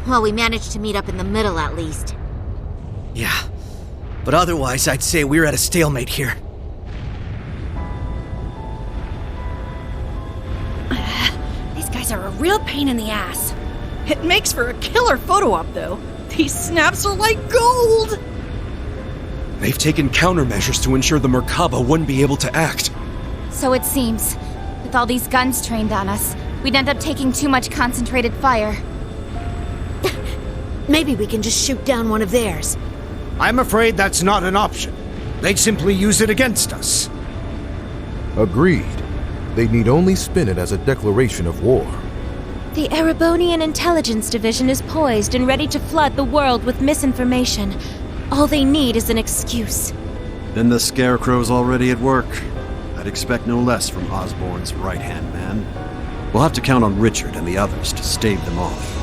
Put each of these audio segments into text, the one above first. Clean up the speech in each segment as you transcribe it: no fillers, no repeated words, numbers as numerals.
Well, we managed to meet up in the middle at least. Yeah, but otherwise I'd say we're at a stalemate here. These guys are a real pain in the ass. It makes for a killer photo op, though. These snaps are like gold! They've taken countermeasures to ensure the Merkaba wouldn't be able to act. So it seems. With all these guns trained on us, we'd end up taking too much concentrated fire. Maybe we can just shoot down one of theirs. I'm afraid that's not an option. They'd simply use it against us. Agreed. They'd need only spin it as a declaration of war. The Erebonian Intelligence Division is poised and ready to flood the world with misinformation. All they need is an excuse. Then the Scarecrow's already at work. I'd expect no less from Osborn's right-hand man. We'll have to count on Richard and the others to stave them off.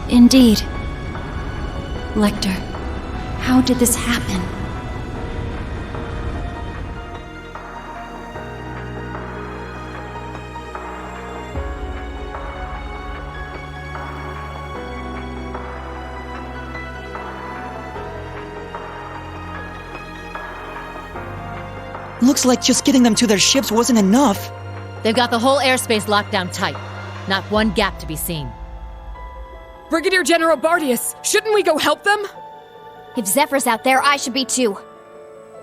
Indeed. Lecter, how did this happen? Looks like just getting them to their ships wasn't enough. They've got the whole airspace locked down tight. Not one gap to be seen. Brigadier General Bardius, shouldn't we go help them? If Zephyr's out there, I should be too.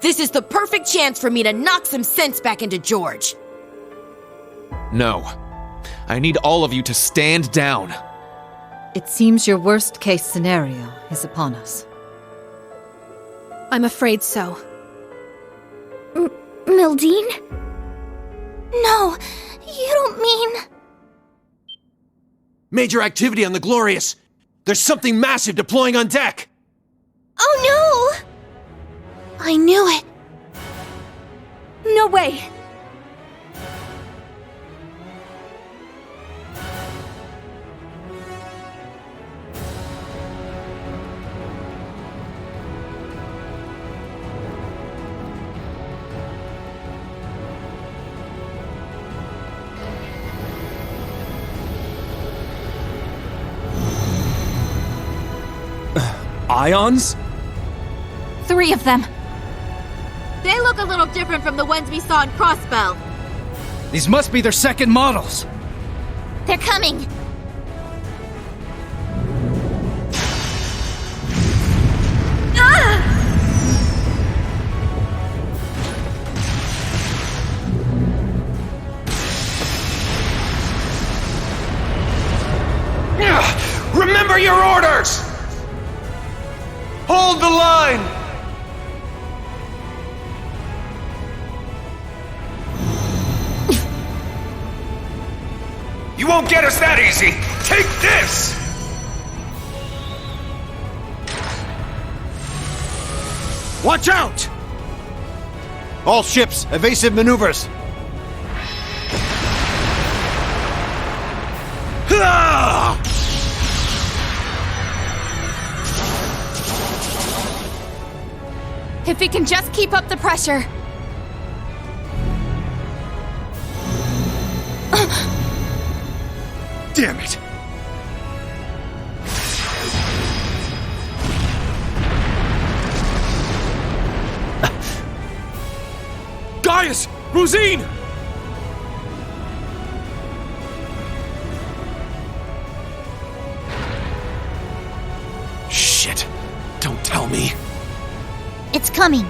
This is the perfect chance for me to knock some sense back into George. No. I need all of you to stand down. It seems your worst-case scenario is upon us. I'm afraid so. Mildine? No, you don't mean... Major activity on the Glorious! There's something massive deploying on deck! Oh no! I knew it. No way. Ions? 3 of them. They look a little different from the ones we saw in Crossbell. These must be their second models. They're coming. Remember your orders! Hold the line! You won't get us that easy! Take this! Watch out! All ships, evasive maneuvers. Ah! If we can just keep up the pressure. Damn it! Gaius! Rosine! Shit! Don't tell me. It's coming.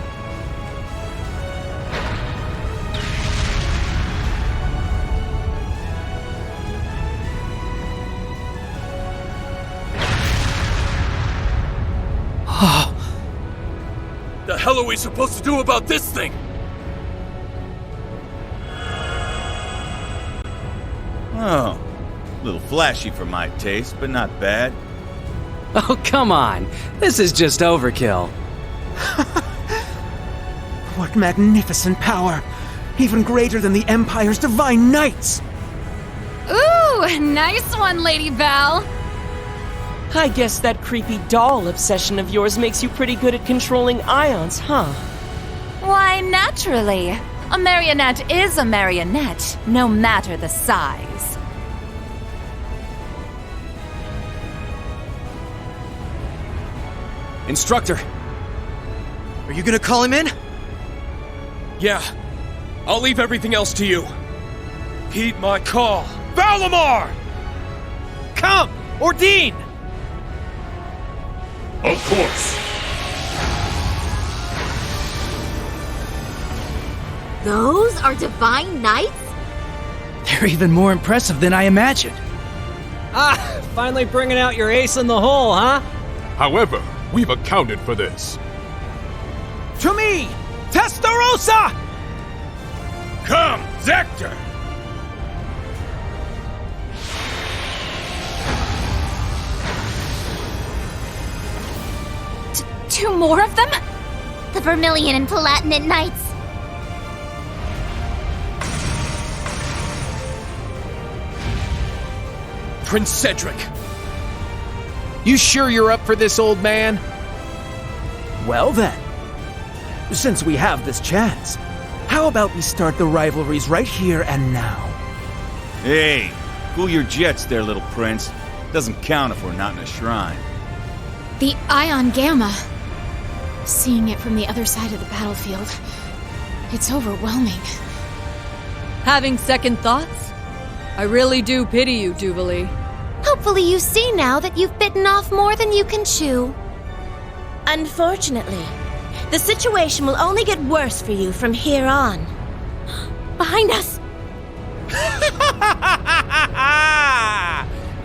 The hell are we supposed to do about this thing? Oh, a little flashy for my taste, but not bad. Oh, come on. This is just overkill. What magnificent power! Even greater than the Empire's divine knights! Ooh, nice one, Lady Val. I guess that creepy doll obsession of yours makes you pretty good at controlling ions, huh? Why, naturally. A marionette is a marionette, no matter the size. Instructor! Are you gonna call him in? Yeah. I'll leave everything else to you. Heed my call. Valimar! Come! Ordine! Of course. Those are divine knights? They're even more impressive than I imagined. Ah, finally bringing out your ace in the hole, huh? However, we've accounted for this. To me! Testarossa! Come, Zector! Two more of them? The Vermilion and Palatinate Knights. Prince Cedric! You sure you're up for this, old man? Well then, since we have this chance, how about we start the rivalries right here and now? Hey, cool your jets there, little prince. Doesn't count if we're not in a shrine. The Ion Gamma. Seeing it from the other side of the battlefield, it's overwhelming. Having second thoughts? I really do pity you, Jubilee. Hopefully you see now that you've bitten off more than you can chew. Unfortunately, the situation will only get worse for you from here on. Behind us!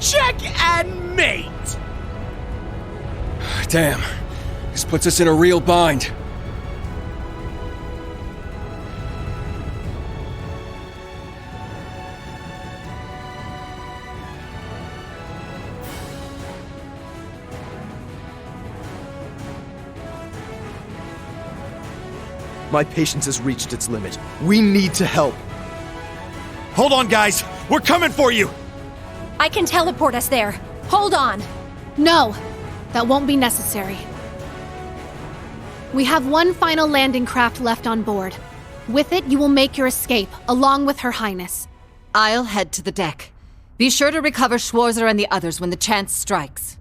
Check and mate! Damn, this puts us in a real bind. My patience has reached its limit. We need to help. Hold on, guys! We're coming for you! I can teleport us there. Hold on. No, that won't be necessary. We have one final landing craft left on board. With it, you will make your escape, along with Her Highness. I'll head to the deck. Be sure to recover Schwarzer and the others when the chance strikes.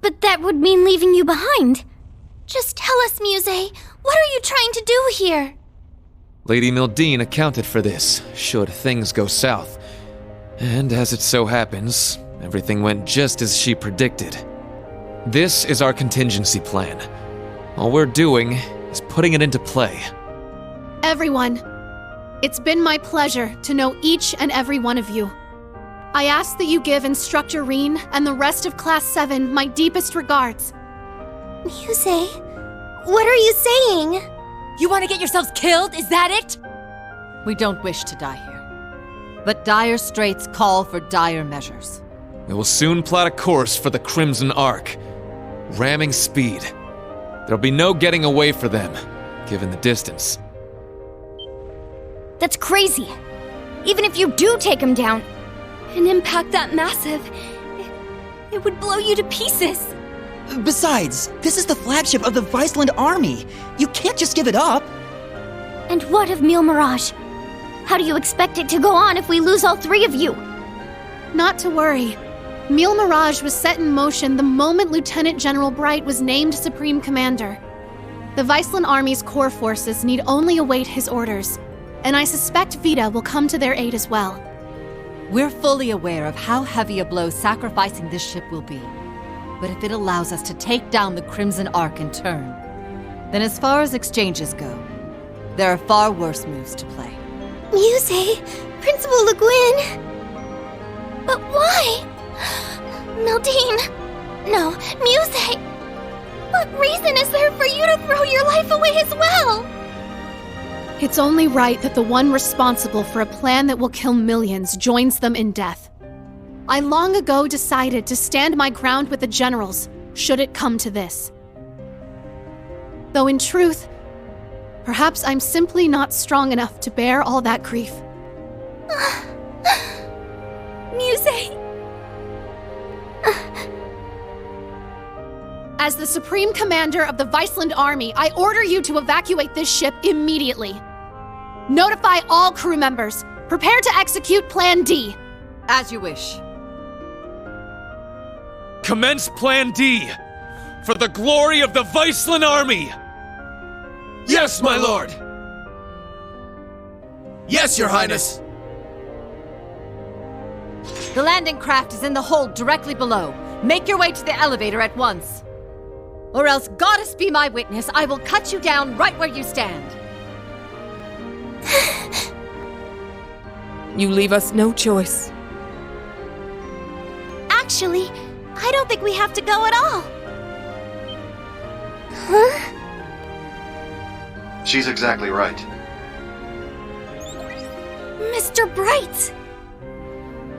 But that would mean leaving you behind. Just tell us, Musse, what are you trying to do here? Lady Mildine accounted for this, should things go south. And as it so happens, everything went just as she predicted. This is our contingency plan. All we're doing is putting it into play. Everyone, it's been my pleasure to know each and every one of you. I ask that you give Instructor Reen and the rest of Class 7 my deepest regards. Musse, what are you saying? You want to get yourselves killed? Is that it? We don't wish to die here. But dire straits call for dire measures. We will soon plot a course for the Crimson Arc. Ramming speed. There'll be no getting away for them, given the distance. That's crazy. Even if you do take him down, an impact that massive, it would blow you to pieces. Besides, this is the flagship of the Viceland army. You can't just give it up. And what of Mille Mirage? How do you expect it to go on if we lose all three of you? Not to worry. Mille Mirage was set in motion the moment Lieutenant General Bright was named Supreme Commander. The Viceland Army's core forces need only await his orders, and I suspect Vita will come to their aid as well. We're fully aware of how heavy a blow sacrificing this ship will be. But if it allows us to take down the Crimson Arc in turn, then as far as exchanges go, there are far worse moves to play. Musse, Principal Le Guin. But why? Mildine. No, Musse. What reason is there for you to throw your life away as well? It's only right that the one responsible for a plan that will kill millions joins them in death. I long ago decided to stand my ground with the generals, should it come to this. Though in truth, perhaps I'm simply not strong enough to bear all that grief. Musse! As the Supreme Commander of the Viceland Army, I order you to evacuate this ship immediately. Notify all crew members. Prepare to execute Plan D. As you wish. Commence Plan D! For the glory of the Viceland army! Yes, my lord! Yes, your highness! The landing craft is in the hold directly below. Make your way to the elevator at once. Or else, goddess be my witness, I will cut you down right where you stand. You leave us no choice. Actually, I don't think we have to go at all. Huh? She's exactly right. Mr. Bright!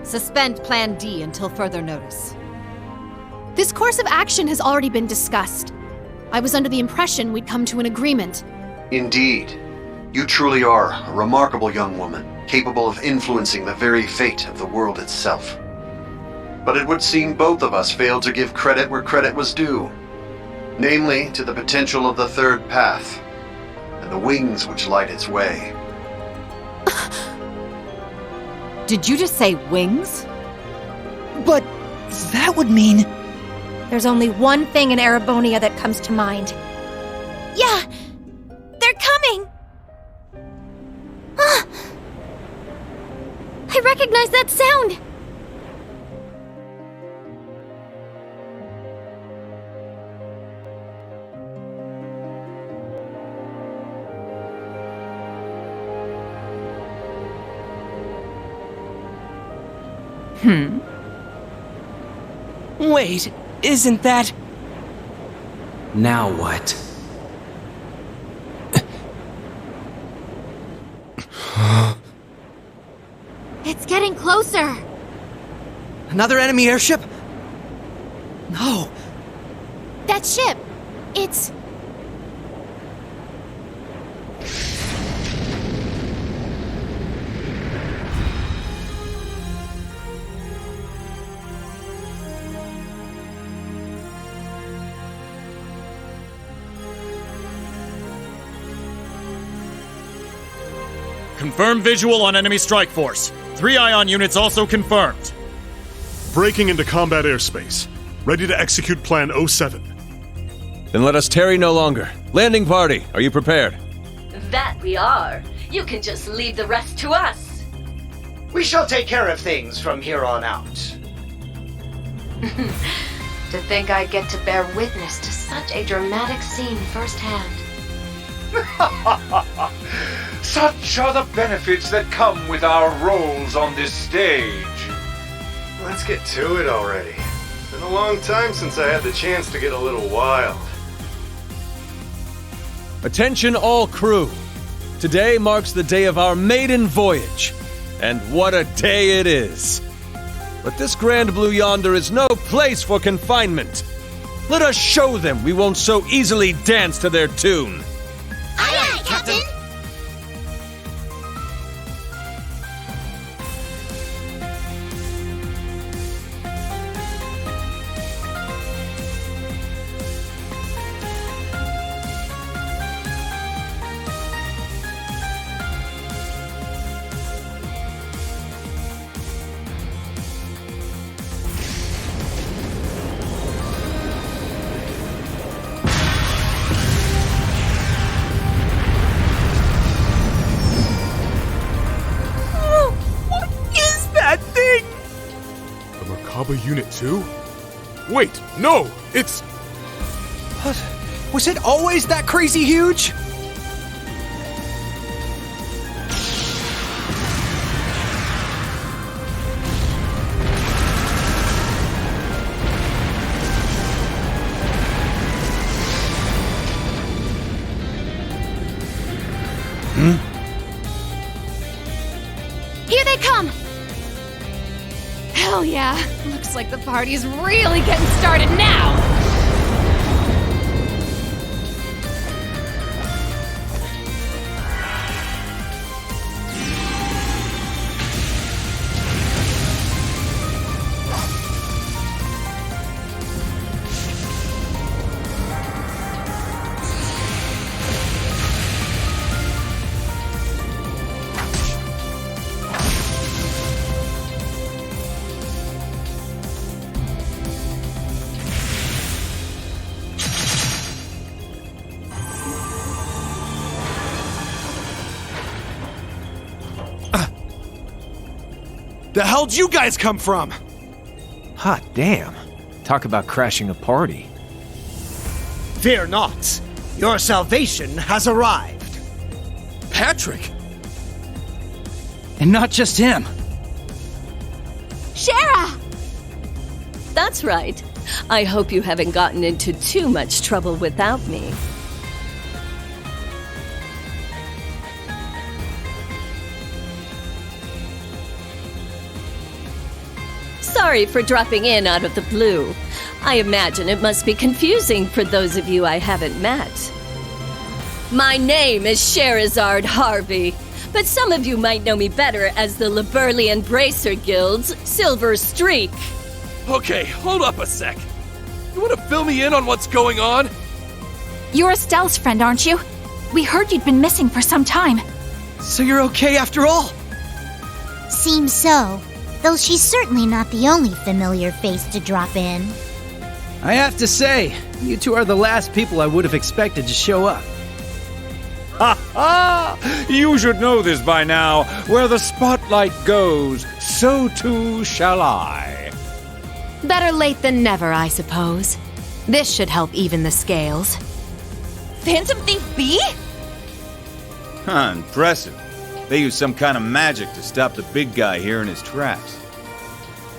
Suspend Plan D until further notice. This course of action has already been discussed. I was under the impression we'd come to an agreement. Indeed. You truly are a remarkable young woman, capable of influencing the very fate of the world itself. But it would seem both of us failed to give credit where credit was due. Namely, to the potential of the third path, and the wings which light its way. Did you just say wings? But that would mean... There's only one thing in Erebonia that comes to mind. Yeah! They're coming! Ah! I recognize that sound! Wait, isn't that... Now what? It's getting closer. Another enemy airship? No. That ship! It's... Confirm visual on enemy strike force. 3 ion units also confirmed. Breaking into combat airspace. Ready to execute Plan 07. Then let us tarry no longer. Landing party, are you prepared? That we are. You can just leave the rest to us. We shall take care of things from here on out. To think I get to bear witness to such a dramatic scene firsthand. Such are the benefits that come with our roles on this stage. Let's get to it already. Been a long time since I had the chance to get a little wild. Attention all crew. Today marks the day of our maiden voyage. And what a day it is. But this Grand Blue yonder is no place for confinement. Let us show them we won't so easily dance to their tune. Aye, aye, Captain! Unit 2? Wait, no! It's... What? Was it always that crazy huge? Here they come! Hell yeah! Looks like the party's really getting started now! The hell'd you guys come from? Hot damn. Talk about crashing a party. Fear not. Your salvation has arrived. Patrick! And not just him. Shara! That's right. I hope you haven't gotten into too much trouble without me. Sorry for dropping in out of the blue. I imagine it must be confusing for those of you I haven't met. My name is Sherazard Harvey, but some of you might know me better as the Liberlian Bracer Guild's Silver Streak. Okay, hold up a sec. You want to fill me in on what's going on? You're Estelle's friend, aren't you? We heard you'd been missing for some time. So you're okay after all? Seems so. Though she's certainly not the only familiar face to drop in. I have to say, you two are the last people I would have expected to show up. Ha ha! You should know this by now. Where the spotlight goes, so too shall I. Better late than never, I suppose. This should help even the scales. Phantom Thief B? Huh, impressive. They use some kind of magic to stop the big guy here in his tracks.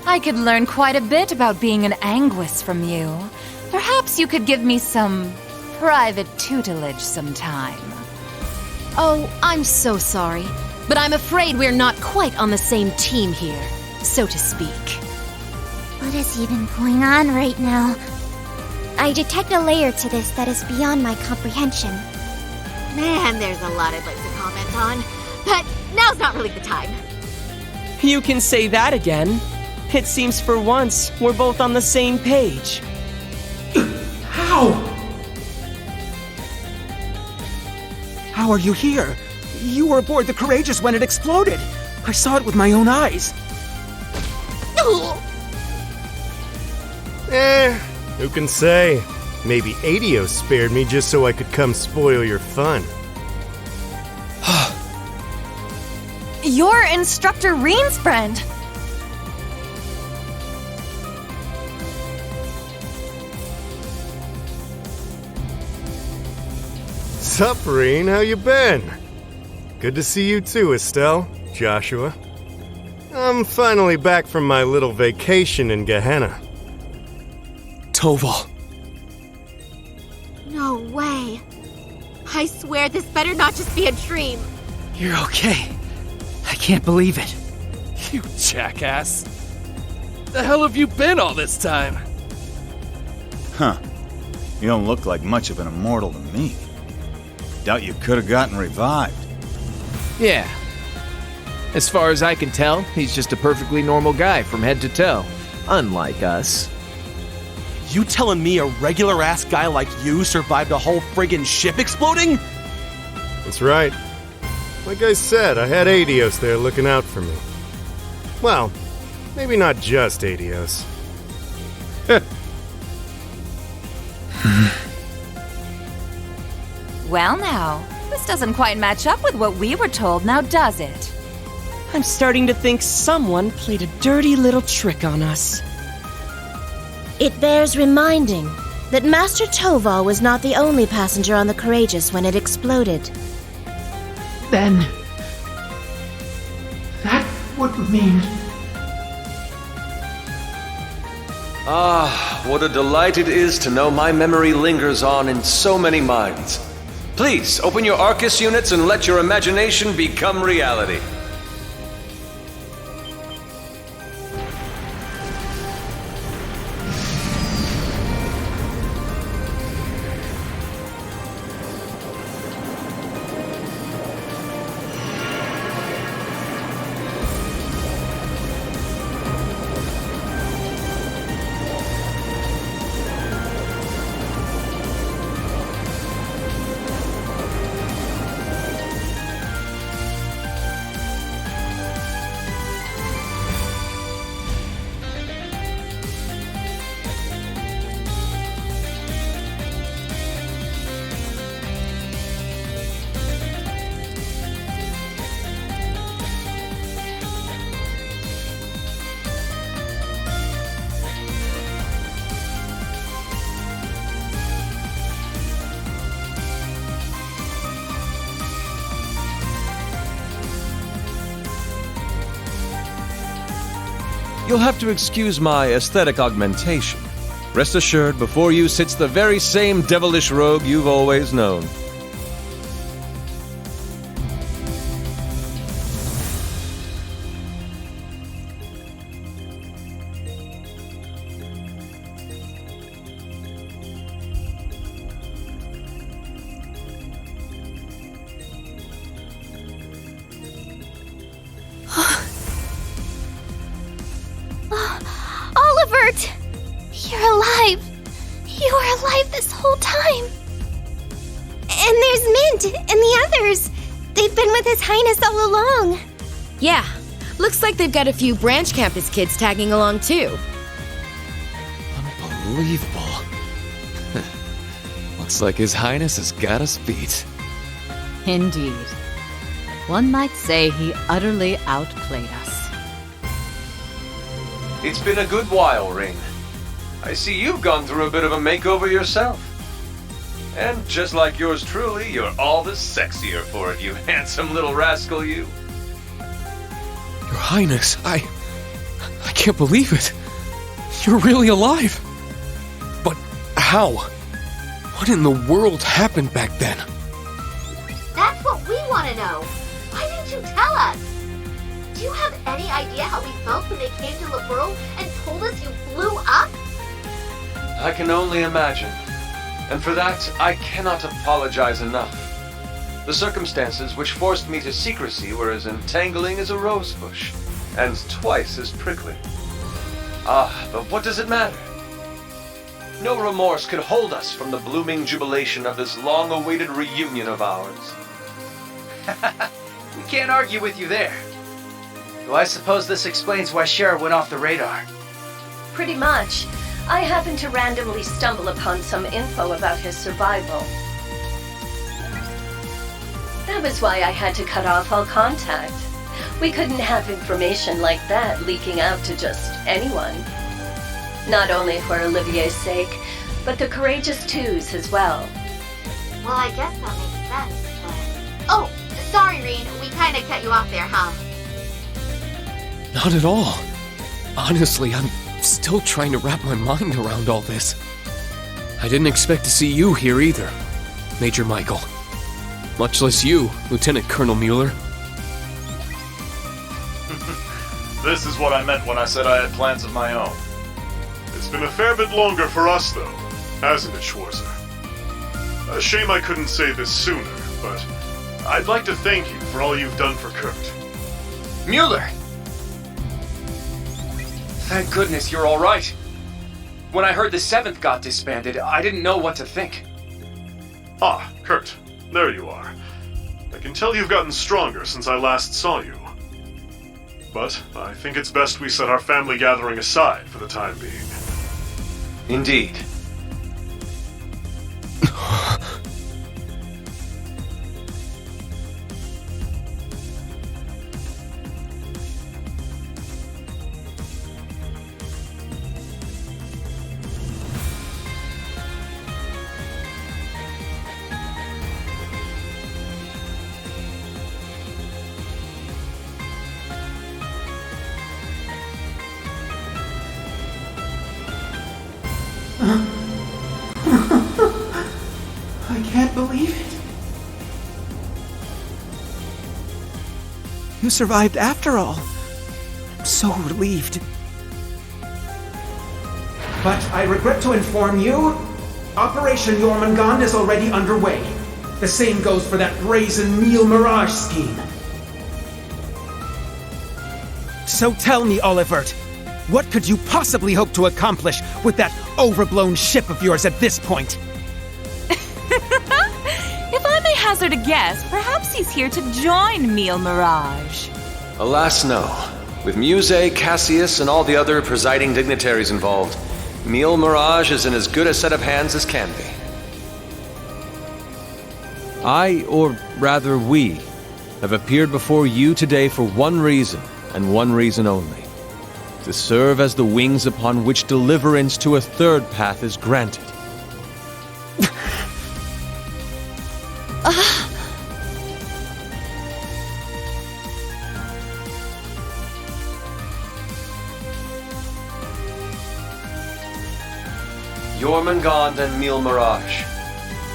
I could learn quite a bit about being an Anguis from you. Perhaps you could give me some private tutelage sometime. Oh, I'm so sorry, but I'm afraid we're not quite on the same team here, so to speak. What is even going on right now? I detect a layer to this that is beyond my comprehension. Man, there's a lot I'd like to comment on. But now's not really the time. You can say that again. It seems for once we're both on the same page. How? How are you here? You were aboard the Courageous when it exploded. I saw it with my own eyes. Who can say? Maybe Adios spared me just so I could come spoil your fun. You're Instructor Reen's friend. Sup, Reen? How you been? Good to see you too, Estelle, Joshua. I'm finally back from my little vacation in Gehenna. Toval. No way. I swear this better not just be a dream. You're okay. I can't believe it. You jackass. The hell have you been all this time? Huh. You don't look like much of an immortal to me. Doubt you could have gotten revived. Yeah. As far as I can tell, he's just a perfectly normal guy from head to toe. Unlike us. You telling me a regular-ass guy like you survived a whole friggin' ship exploding? That's right. Like I said, I had Adios there looking out for me. Well, maybe not just Adios. Well now, this doesn't quite match up with what we were told, now does it? I'm starting to think someone played a dirty little trick on us. It bears reminding that Master Toval was not the only passenger on the Courageous when it exploded. Then... that would mean... Ah, what a delight it is to know my memory lingers on in so many minds. Please, open your Arcus units and let your imagination become reality. you'll have to excuse my aesthetic augmentation. Rest assured, before you sits the very same devilish rogue you've always known. Olivert! You're alive! You were alive this whole time! And there's Mint and the others! They've been with His Highness all along! Yeah, looks like they've got a few branch campus kids tagging along too. Unbelievable. Looks like His Highness has got us beat. Indeed. One might say he utterly outplayed us. It's been a good while, Ring. I see you've gone through a bit of a makeover yourself. And just like yours truly, you're all the sexier for it, you handsome little rascal, you. Your Highness, I can't believe it. You're really alive. But how? What in the world happened back then? That's what we want to know. Why didn't you tell us? Do you have any idea how we felt when they came to Rebirth and told us you blew up? I can only imagine. And for that, I cannot apologize enough. The circumstances which forced me to secrecy were as entangling as a rose bush, and twice as prickly. Ah, but what does it matter? No remorse could hold us from the blooming jubilation of this long-awaited reunion of ours. We can't argue with you there. Though I suppose this explains why Cher went off the radar. Pretty much. I happened to randomly stumble upon some info about his survival. That was why I had to cut off all contact. We couldn't have information like that leaking out to just anyone. Not only for Olivier's sake, but the Courageous Two's as well. Well, I guess that makes sense, but... Oh, sorry, Reen. We kinda cut you off there, huh? Not at all. Honestly, I'm still trying to wrap my mind around all this. I didn't expect to see you here either, Major Michael. Much less you, Lieutenant Colonel Mueller. This is what I meant when I said I had plans of my own. It's been a fair bit longer for us, though, hasn't it, Schwarzer? A shame I couldn't say this sooner, but I'd like to thank you for all you've done for Kurt. Mueller! Thank goodness you're all right. When I heard the 7th got disbanded, I didn't know what to think. Ah, Kurt, there you are. I can tell you've gotten stronger since I last saw you. But I think it's best we set our family gathering aside for the time being. Indeed. I can't believe it. You survived after all. I'm so relieved. But I regret to inform you, Operation Jormungandr is already underway. The same goes for that brazen Neil Mirage scheme. So tell me, Olivert, what could you possibly hope to accomplish with that overblown ship of yours at this point? If I may hazard a guess, perhaps he's here to join Neil Mirage. Alas, no. With Musse, Cassius, and all the other presiding dignitaries involved, Neil Mirage is in as good a set of hands as can be. I, or rather we, have appeared before you today for one reason, and one reason only. To serve as the wings upon which deliverance to a third path is granted. Jormungandr and Mille Mirage.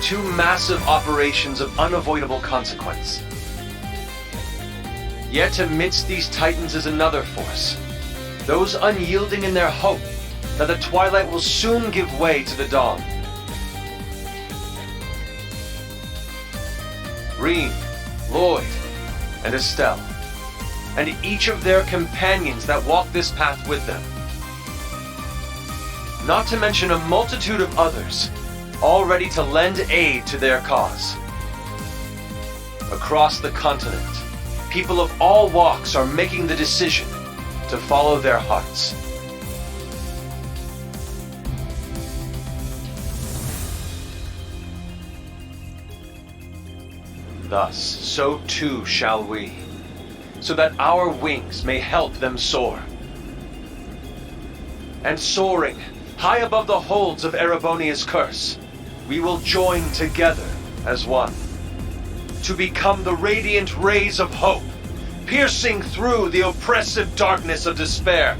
Two massive operations of unavoidable consequence. Yet amidst these titans is another force. Those unyielding in their hope that the twilight will soon give way to the dawn. Reem, Lloyd, and Estelle, and each of their companions that walk this path with them. Not to mention a multitude of others, all ready to lend aid to their cause. Across the continent, people of all walks are making the decision to follow their hearts. Thus, so too shall we, so that our wings may help them soar. And soaring, high above the holds of Erebonia's curse, we will join together as one, to become the radiant rays of hope, piercing through the oppressive darkness of despair.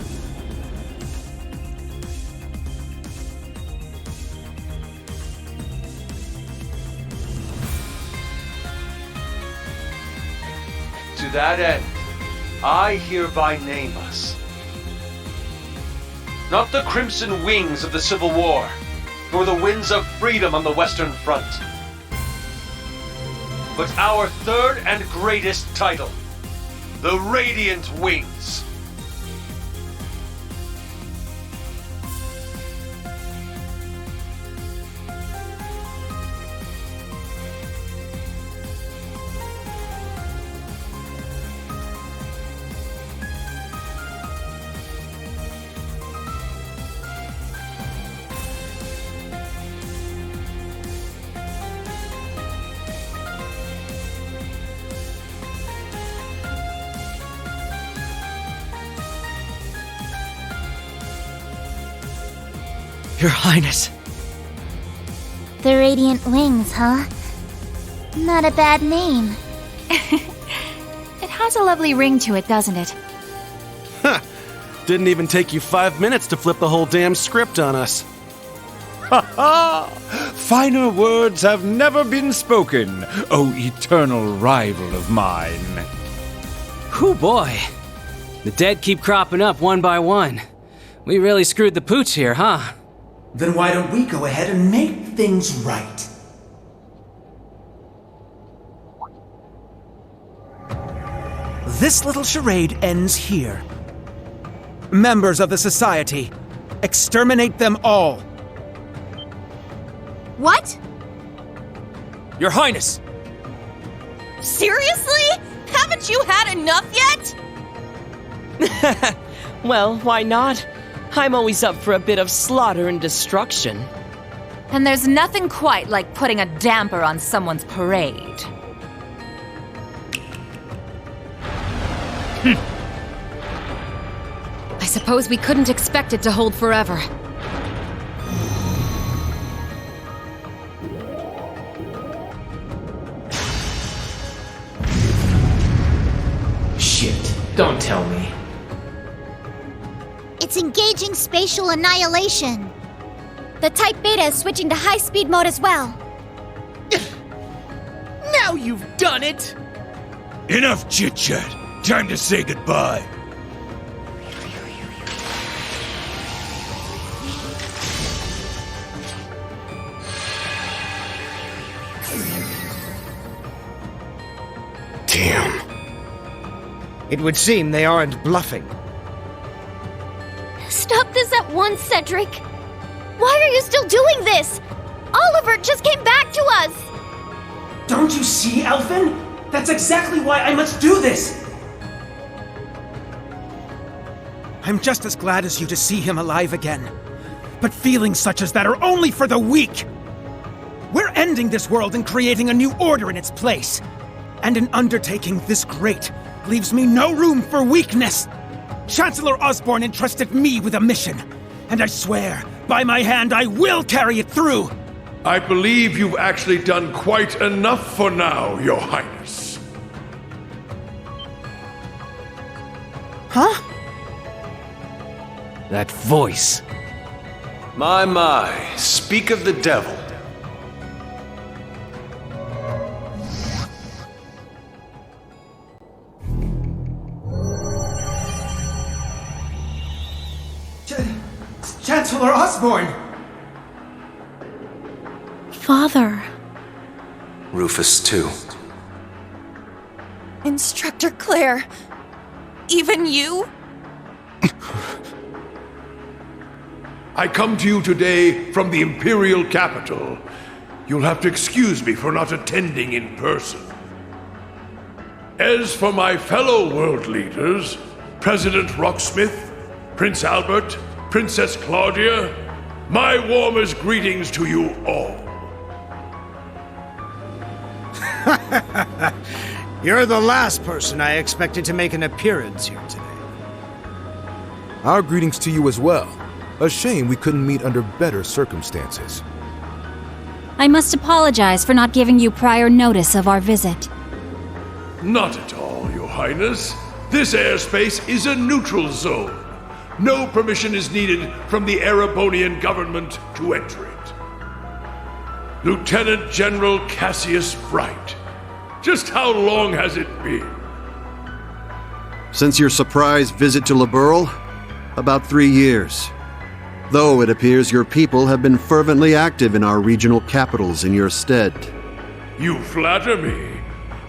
To that end, I hereby name us. Not the crimson wings of the Civil War, nor the winds of freedom on the Western Front, but our third and greatest title, the Radiant Wings. Your Highness. The Radiant Wings, huh? Not a bad name. It has a lovely ring to it, doesn't it? Ha! Didn't even take you 5 minutes to flip the whole damn script on us. Ha ha! Finer words have never been spoken, O eternal rival of mine. Whew, boy. The dead keep cropping up one by one. We really screwed the pooch here, huh? Then why don't we go ahead and make things right? This little charade ends here. Members of the Society, exterminate them all. What? Your Highness! Seriously? Haven't you had enough yet? Well, why not? I'm always up for a bit of slaughter and destruction. And there's nothing quite like putting a damper on someone's parade. I suppose we couldn't expect it to hold forever. Shit, don't tell me. It's engaging spatial annihilation. The Type Beta is switching to high-speed mode as well. Now you've done it! Enough chit-chat. Time to say goodbye. Damn. It would seem they aren't bluffing. Stop this at once, Cedric! Why are you still doing this? Oliver just came back to us! Don't you see, Elfin? That's exactly why I must do this! I'm just as glad as you to see him alive again. But feelings such as that are only for the weak! We're ending this world and creating a new order in its place. And an undertaking this great leaves me no room for weakness! Chancellor Osborne entrusted me with a mission, and I swear, by my hand, I will carry it through! I believe you've actually done quite enough for now, Your Highness. Huh? That voice. My, speak of the devil. Chancellor Osborne! Father. Rufus, too. Instructor Claire. Even you? I come to you today from the Imperial capital. You'll have to excuse me for not attending in person. As for my fellow world leaders, President Rocksmith, Prince Albert, Princess Claudia, my warmest greetings to you all. You're the last person I expected to make an appearance here today. Our greetings to you as well. A shame we couldn't meet under better circumstances. I must apologize for not giving you prior notice of our visit. Not at all, Your Highness. This airspace is a neutral zone. No permission is needed from the Erebonian government to enter it. Lieutenant General Cassius Bright. Just how long has it been? Since your surprise visit to Liberl? About 3 years. Though it appears your people have been fervently active in our regional capitals in your stead. You flatter me.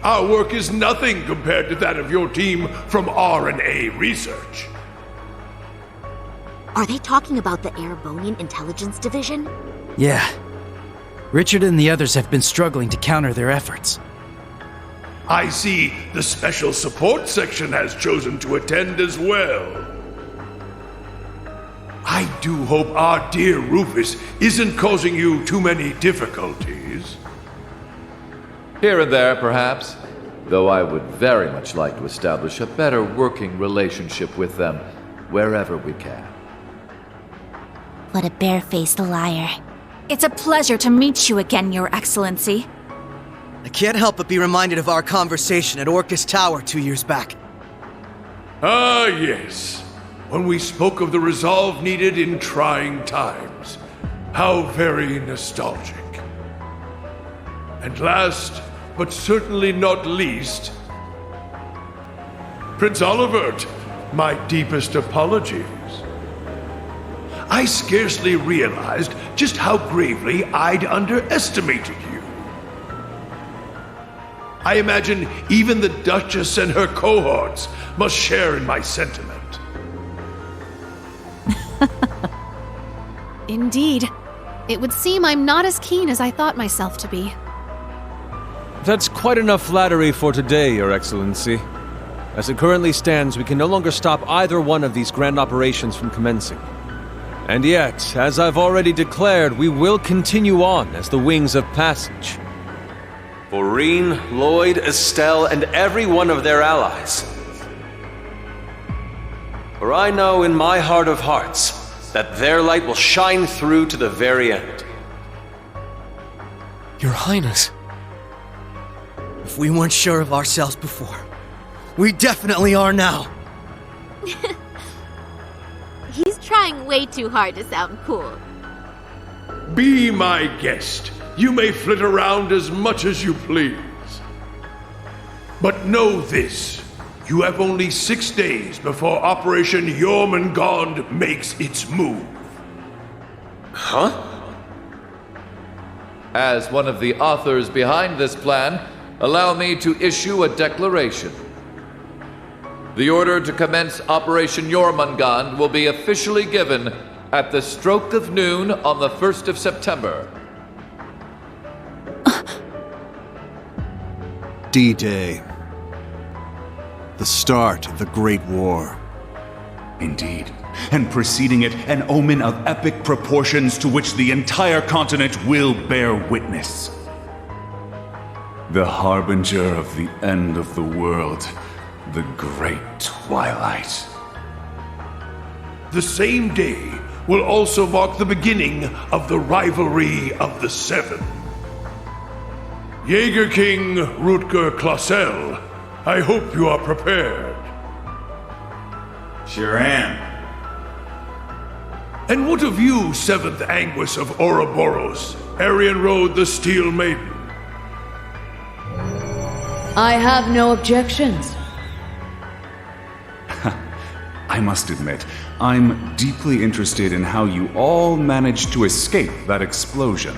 Our work is nothing compared to that of your team from R&A Research. Are they talking about the Erebonian Intelligence Division? Yeah. Richard and the others have been struggling to counter their efforts. I see the Special Support Section has chosen to attend as well. I do hope our dear Rufus isn't causing you too many difficulties. Here and there, perhaps. Though I would very much like to establish a better working relationship with them wherever we can. What a barefaced liar. It's a pleasure to meet you again, Your Excellency. I can't help but be reminded of our conversation at Orcus Tower 2 years back. Ah, yes. When we spoke of the resolve needed in trying times. How very nostalgic. And last, but certainly not least, Prince Olivert, my deepest apologies. I scarcely realized just how gravely I'd underestimated you. I imagine even the Duchess and her cohorts must share in my sentiment. Indeed. It would seem I'm not as keen as I thought myself to be. That's quite enough flattery for today, Your Excellency. As it currently stands, we can no longer stop either one of these grand operations from commencing. And yet, as I've already declared, we will continue on as the Wings of Passage. For Reen, Lloyd, Estelle, and every one of their allies. For I know in my heart of hearts that their light will shine through to the very end. Your Highness. If we weren't sure of ourselves before, we definitely are now. He's trying way too hard to sound cool. Be my guest. You may flit around as much as you please. But know this. You have only 6 days before Operation Jormungandr makes its move. Huh? As one of the authors behind this plan, allow me to issue a declaration. The order to commence Operation Jormungandr will be officially given at the stroke of noon on the 1st of September. D-Day. The start of the Great War. Indeed. And preceding it, an omen of epic proportions to which the entire continent will bear witness. The harbinger of the end of the world, the Great Twilight. The same day will also mark the beginning of the rivalry of the Seven. Jaeger King Rutger Clausel, I hope you are prepared. Sure am. And what of you, Seventh Anguis of Ouroboros, Aryan Road the Steel Maiden? I have no objections. I must admit, I'm deeply interested in how you all managed to escape that explosion.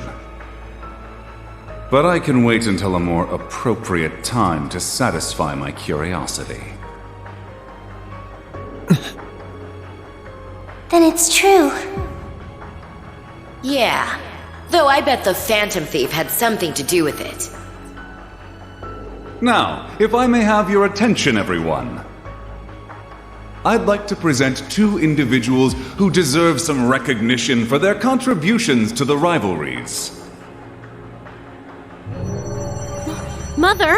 But I can wait until a more appropriate time to satisfy my curiosity. Then it's true. Yeah, though I bet the Phantom Thief had something to do with it. Now, if I may have your attention, everyone. I'd like to present two individuals who deserve some recognition for their contributions to the rivalries. Mother?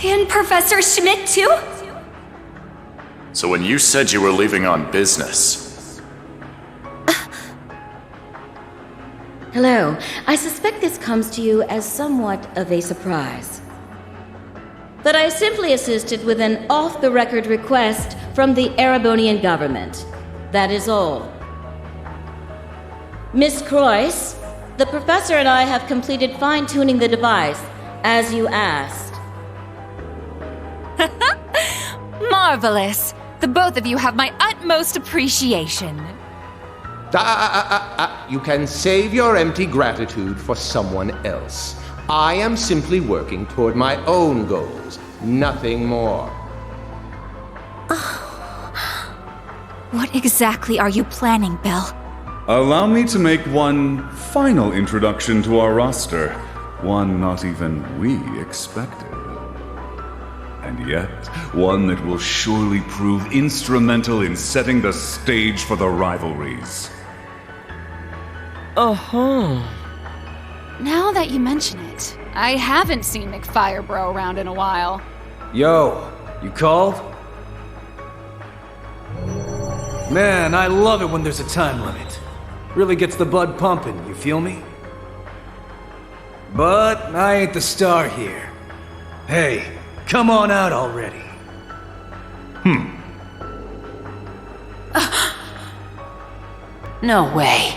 And Professor Schmidt, too? So when you said you were leaving on business... Hello. I suspect this comes to you as somewhat of a surprise. But I simply assisted with an off-the-record request from the Erebonian government. That is all. Miss Croyce, the professor and I have completed fine-tuning the device, as you asked. Marvelous! The both of you have my utmost appreciation. You can save your empty gratitude for someone else. I am simply working toward my own goals, nothing more. What exactly are you planning, Belle? Allow me to make one final introduction to our roster. One not even we expected. And yet, one that will surely prove instrumental in setting the stage for the rivalries. Now that you mention it, I haven't seen McFirebro around in a while. Yo, you called? Man, I love it when there's a time limit. Really gets the blood pumping, you feel me? But I ain't the star here. Hey, come on out already. No way.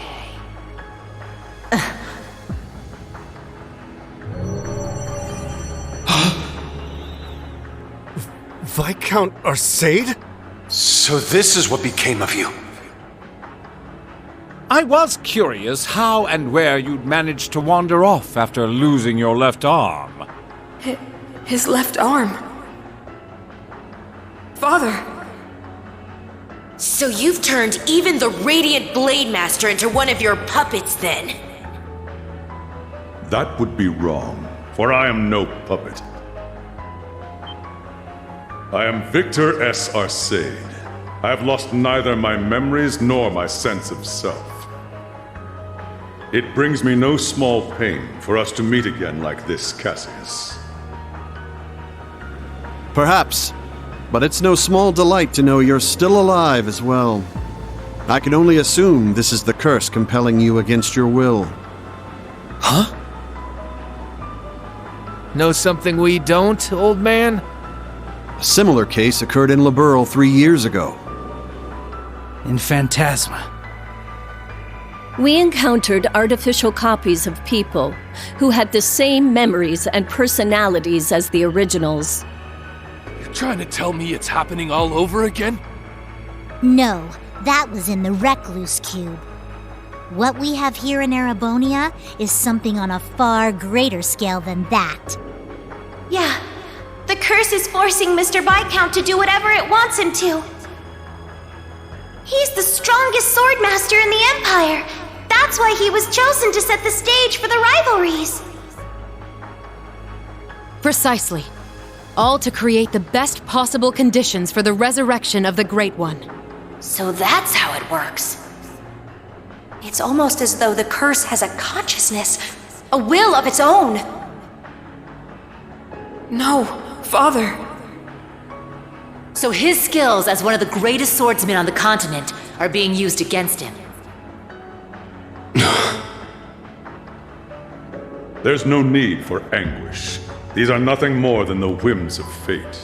Viscount Arcade? So this is what became of you. I was curious how and where you'd managed to wander off after losing your left arm. His left arm. Father! So you've turned even the Radiant Blade Master into one of your puppets, then? That would be wrong, for I am no puppet. I am Victor S. Arcade. I have lost neither my memories nor my sense of self. It brings me no small pain for us to meet again like this, Cassius. Perhaps, but it's no small delight to know you're still alive as well. I can only assume this is the curse compelling you against your will. Huh? Know something we don't, old man? A similar case occurred in Rebirth 3 years ago. In Phantasma. We encountered artificial copies of people who had the same memories and personalities as the originals. You're trying to tell me it's happening all over again? No, that was in the Recluse Cube. What we have here in Erebonia is something on a far greater scale than that. Yeah, the curse is forcing Mr. Viscount to do whatever it wants him to. He's the strongest swordmaster in the Empire. That's why he was chosen to set the stage for the rivalries. Precisely. All to create the best possible conditions for the resurrection of the Great One. So that's how it works. It's almost as though the curse has a consciousness, a will of its own. No, Father. So his skills as one of the greatest swordsmen on the continent are being used against him. There's no need for anguish. These are nothing more than the whims of fate.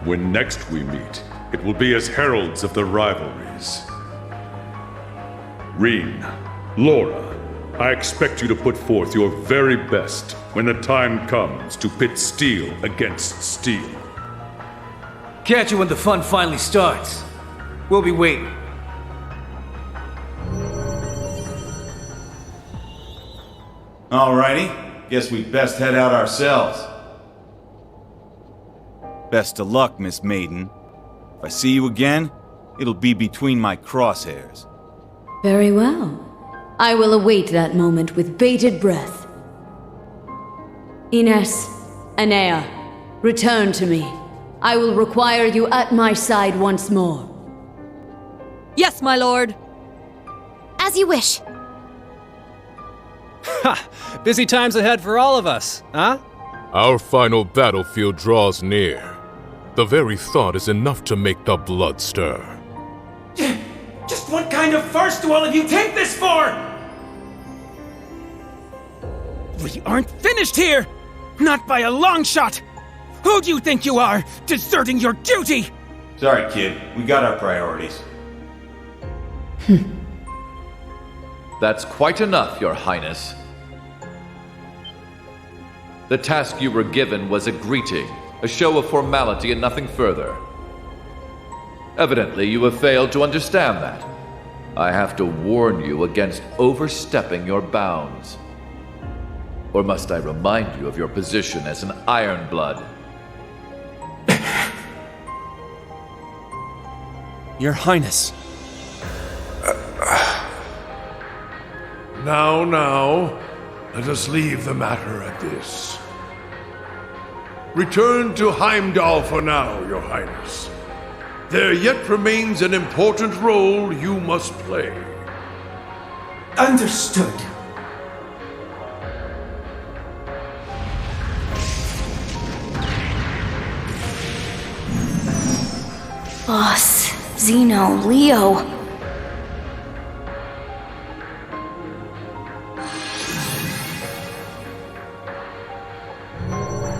When next we meet, it will be as heralds of the rivalries. Reen, Laura, I expect you to put forth your very best when the time comes to pit steel against steel. Catch you when the fun finally starts. We'll be waiting. Alrighty, guess we best head out ourselves. Best of luck, Miss Maiden. If I see you again, it'll be between my crosshairs. Very well. I will await that moment with bated breath. Ines, Anea, return to me. I will require you at my side once more. Yes, my lord. As you wish. Ha! Busy times ahead for all of us, huh? Our final battlefield draws near. The very thought is enough to make the blood stir. Just what kind of farce do all of you take this for? We aren't finished here! Not by a long shot! Who do you think you are, deserting your duty? Sorry, kid. We got our priorities. That's quite enough, Your Highness. The task you were given was a greeting, a show of formality and nothing further. Evidently, you have failed to understand that. I have to warn you against overstepping your bounds. Or must I remind you of your position as an Ironblood? Your Highness. Now, let us leave the matter at this. Return to Heimdall for now, Your Highness. There yet remains an important role you must play. Understood. Boss, Zeno, Leo.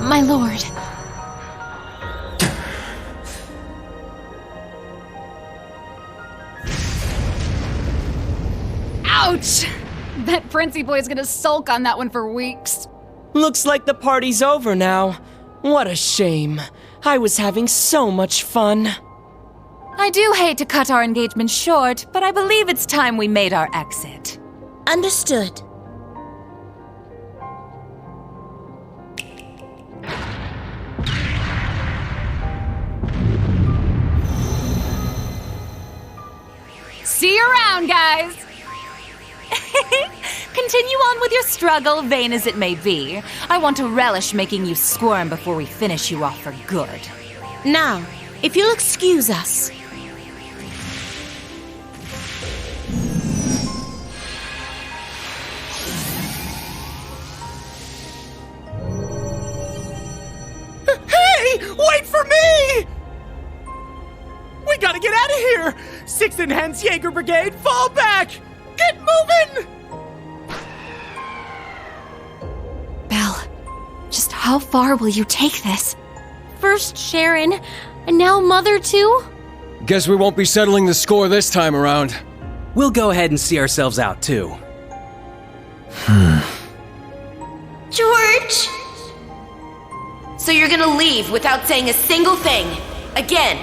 My lord. Ouch! Bet Princey Boy's gonna sulk on that one for weeks. Looks like the party's over now. What a shame. I was having so much fun. I do hate to cut our engagement short, but I believe it's time we made our exit. Understood. See you around, guys! Continue on with your struggle, vain as it may be. I want to relish making you squirm before we finish you off for good. Now, if you'll excuse us. Hey! Wait for me! We gotta get out of here! 6th Enhanced Jaeger Brigade, fall back! Get moving! Belle, just how far will you take this? First Sharon, and now Mother too? Guess we won't be settling the score this time around. We'll go ahead and see ourselves out too. George! So you're gonna leave without saying a single thing? Again?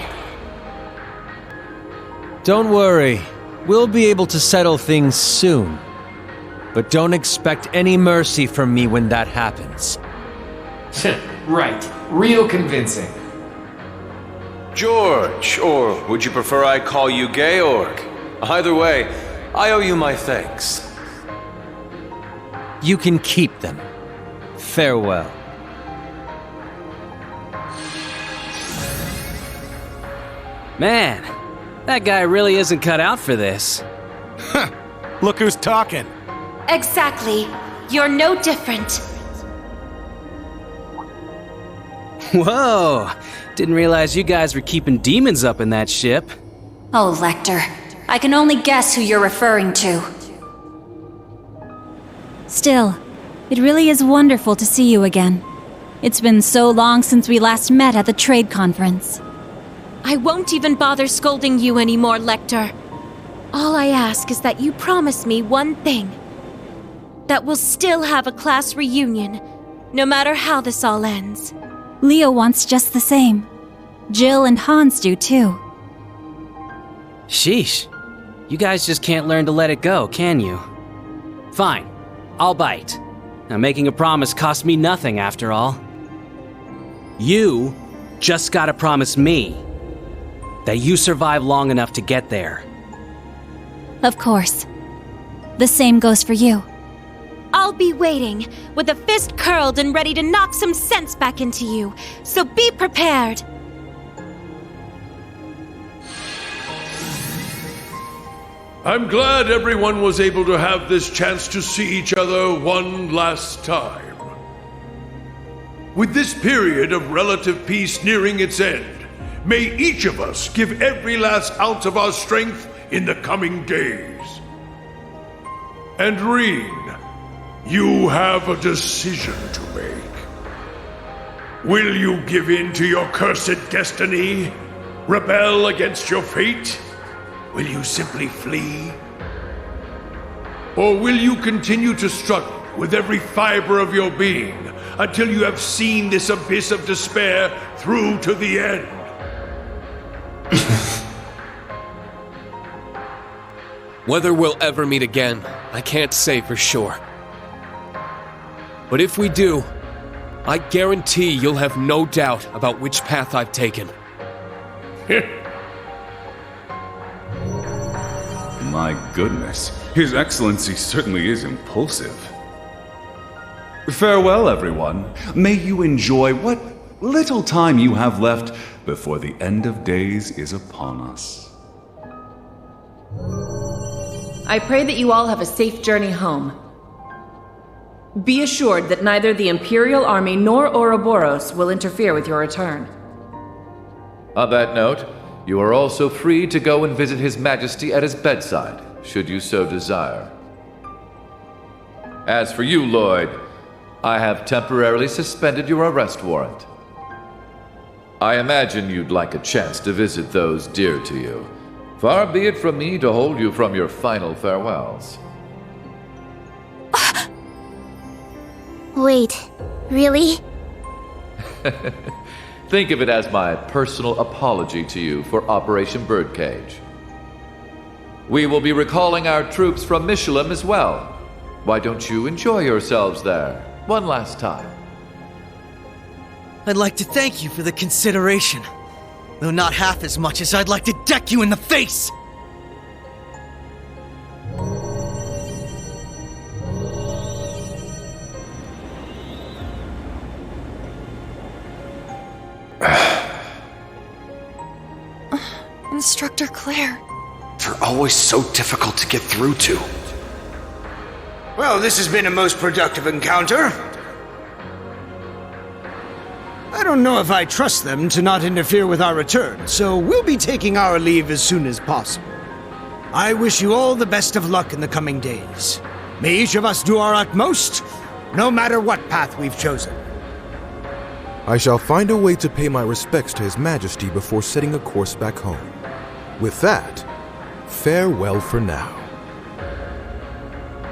Don't worry. We'll be able to settle things soon. But don't expect any mercy from me when that happens. Right. Real convincing. George, or would you prefer I call you Georg? Either way, I owe you my thanks. You can keep them. Farewell. Man, that guy really isn't cut out for this. Look who's talking. Exactly. You're no different. Whoa! Didn't realize you guys were keeping demons up in that ship. Oh, Lecter. I can only guess who you're referring to. Still, it really is wonderful to see you again. It's been so long since we last met at the trade conference. I won't even bother scolding you anymore, Lecter. All I ask is that you promise me one thing. That we'll still have a class reunion, no matter how this all ends. Leo wants just the same. Jill and Hans do too. Sheesh. You guys just can't learn to let it go, can you? Fine. I'll bite. Now, making a promise costs me nothing, after all. You just gotta promise me that you survive long enough to get there. Of course. The same goes for you. I'll be waiting, with a fist curled and ready to knock some sense back into you, so be prepared. I'm glad everyone was able to have this chance to see each other one last time. With this period of relative peace nearing its end, may each of us give every last ounce of our strength in the coming days. And Reen, you have a decision to make. Will you give in to your cursed destiny? Rebel against your fate? Will you simply flee? Or will you continue to struggle with every fiber of your being until you have seen this abyss of despair through to the end? Whether we'll ever meet again, I can't say for sure. But if we do, I guarantee you'll have no doubt about which path I've taken. My goodness, His Excellency certainly is impulsive. Farewell, everyone. May you enjoy what little time you have left before the end of days is upon us. I pray that you all have a safe journey home. Be assured that neither the Imperial Army nor Ouroboros will interfere with your return. On that note, you are also free to go and visit His Majesty at his bedside, should you so desire. As for you, Lloyd, I have temporarily suspended your arrest warrant. I imagine you'd like a chance to visit those dear to you. Far be it from me to hold you from your final farewells. Wait, really? Think of it as my personal apology to you for Operation Birdcage. We will be recalling our troops from Michelin as well. Why don't you enjoy yourselves there one last time? I'd like to thank you for the consideration, though not half as much as I'd like to deck you in the face! Instructor Claire. They're always so difficult to get through to. Well, this has been a most productive encounter. I don't know if I trust them to not interfere with our return, so we'll be taking our leave as soon as possible. I wish you all the best of luck in the coming days. May each of us do our utmost, no matter what path we've chosen. I shall find a way to pay my respects to His Majesty before setting a course back home. With that, farewell for now.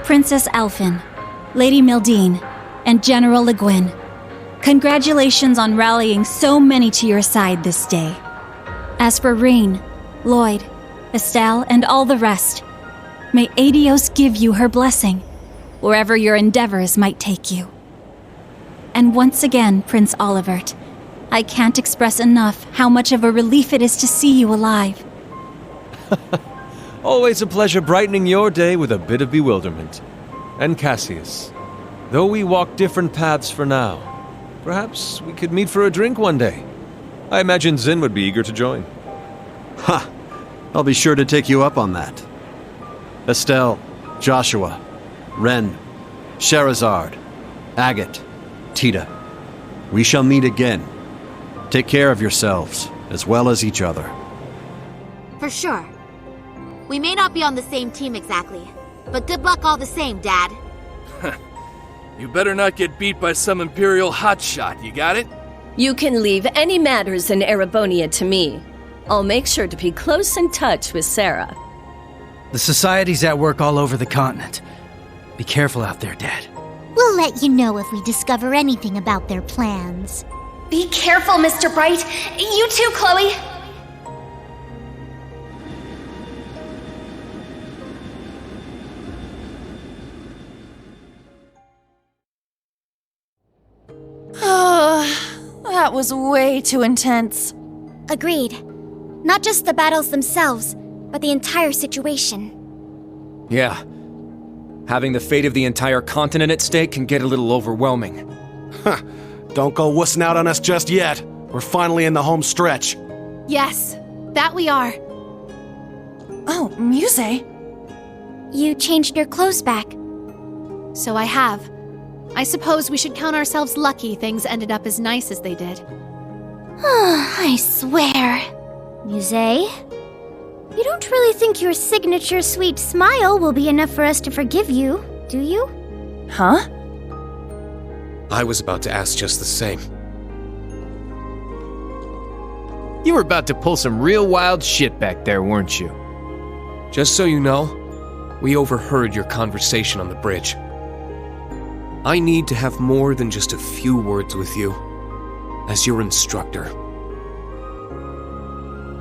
Princess Alphen, Lady Mildine, and General Le Guin, congratulations on rallying so many to your side this day. As for Reen, Lloyd, Estelle, and all the rest, may Adios give you her blessing, wherever your endeavors might take you. And once again, Prince Olivert, I can't express enough how much of a relief it is to see you alive. Always a pleasure brightening your day with a bit of bewilderment. And Cassius, though we walk different paths for now, perhaps we could meet for a drink one day. I imagine Zin would be eager to join. Ha! I'll be sure to take you up on that. Estelle, Joshua, Ren, Sherazard, Agate, Tita. We shall meet again. Take care of yourselves, as well as each other. For sure. We may not be on the same team exactly, but good luck all the same, Dad. You better not get beat by some Imperial hotshot, you got it? You can leave any matters in Erebonia to me. I'll make sure to be close in touch with Sarah. The Society's at work all over the continent. Be careful out there, Dad. We'll let you know if we discover anything about their plans. Be careful, Mr. Bright. You too, Chloe. That was way too intense. Agreed. Not just the battles themselves, but the entire situation. Yeah. Having the fate of the entire continent at stake can get a little overwhelming. Huh. Don't go wussing out on us just yet. We're finally in the home stretch. Yes, that we are. Oh, Musse. You changed your clothes back. So I have. I suppose we should count ourselves lucky things ended up as nice as they did. I swear. Musse? You don't really think your signature sweet smile will be enough for us to forgive you, do you? Huh? I was about to ask just the same. You were about to pull some real wild shit back there, weren't you? Just so you know, we overheard your conversation on the bridge. I need to have more than just a few words with you, as your instructor.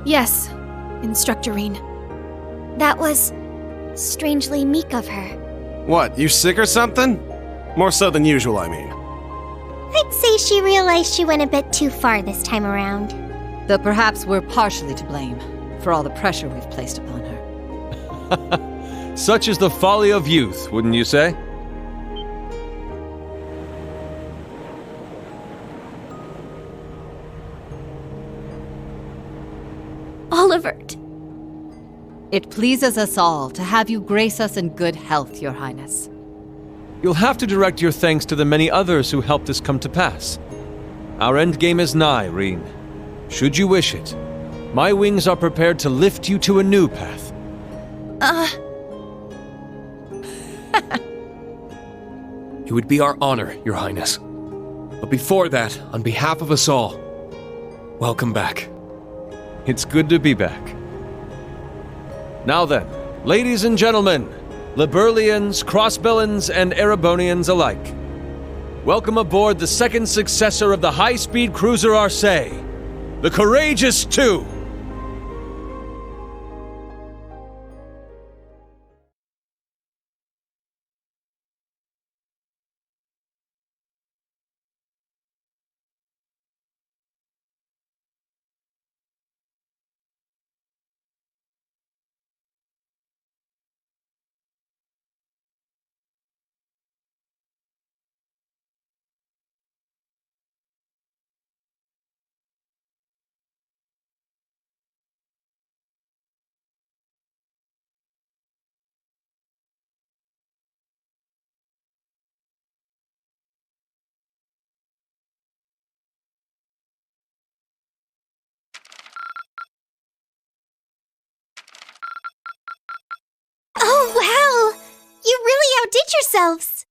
Yes, Instructorine. That was strangely meek of her. What, you sick or something? More so than usual, I mean. I'd say she realized she went a bit too far this time around. Though perhaps we're partially to blame for all the pressure we've placed upon her. Such is the folly of youth, wouldn't you say? Olivert. It pleases us all to have you grace us in good health, Your Highness. You'll have to direct your thanks to the many others who helped this come to pass. Our endgame is nigh, Reen. Should you wish it, my wings are prepared to lift you to a new path. It would be our honor, Your Highness. But before that, on behalf of us all, welcome back. It's good to be back. Now then, ladies and gentlemen, Liberlians, Crossbellans, and Erebonians alike, welcome aboard the second successor of the high-speed cruiser Arcee, the Courageous 2! Oh, wow! You really outdid yourselves!